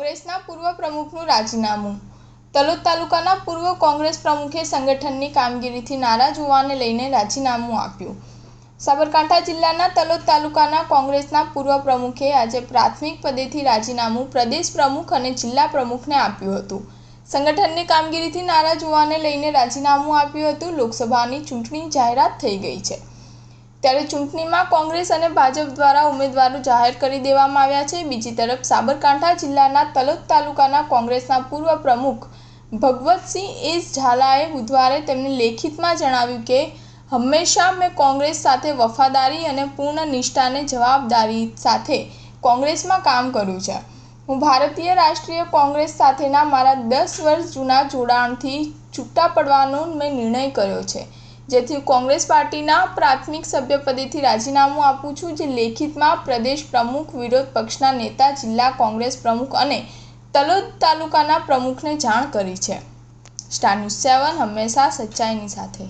કોંગ્રેસના પૂર્વ પ્રમુખનું રાજીનામું। તલોદ તાલુકાના પૂર્વ કોંગ્રેસ પ્રમુખે સંગઠનની કામગીરીથી નારાજ હોવાને લઈને રાજીનામું આપ્યું। સાબરકાંઠા જિલ્લાના તલોદ તાલુકાના કોંગ્રેસના પૂર્વ પ્રમુખે આજે પ્રાથમિક પદેથી રાજીનામું પ્રદેશ પ્રમુખ અને જિલ્લા પ્રમુખને આપ્યું હતું। સંગઠનની કામગીરીથી નારાજ હોવાને લઈને રાજીનામું આપ્યું હતું। લોકસભાની ચૂંટણી જાહેરાત થઈ ગઈ છે, ત્યારે ચૂંટણીમાં કોંગ્રેસ અને ભાજપ દ્વારા ઉમેદવારો જાહેર કરી દેવામાં આવ્યા છે। બીજી તરફ સાબરકાંઠા જિલ્લાના તલોદ તાલુકાના કોંગ્રેસના પૂર્વ પ્રમુખ ભગવતસિંહ એસ ઝાલાએ બુધવારે તેમને લેખિતમાં જણાવ્યું કે હંમેશા મેં કોંગ્રેસ સાથે વફાદારી અને પૂર્ણ નિષ્ઠા અને જવાબદારી સાથે કોંગ્રેસમાં કામ કર્યું છે। હું ભારતીય રાષ્ટ્રીય કોંગ્રેસ સાથેના મારા 10 વર્ષ જૂના જોડાણથી છૂટા પડવાનો મેં નિર્ણય કર્યો છે, જેથી કોંગ્રેસ પાર્ટીના પ્રાથમિક સભ્યપદેથી રાજીનામું આપું છું, જે લેખિતમાં પ્રદેશ પ્રમુખ, વિરોધ પક્ષના નેતા, જિલ્લા કોંગ્રેસ પ્રમુખ અને તલોદ તાલુકાના પ્રમુખને જાણ કરી છે। સ્ટાર ન્યૂઝ 7 હંમેશા સચ્ચાઈની સાથે।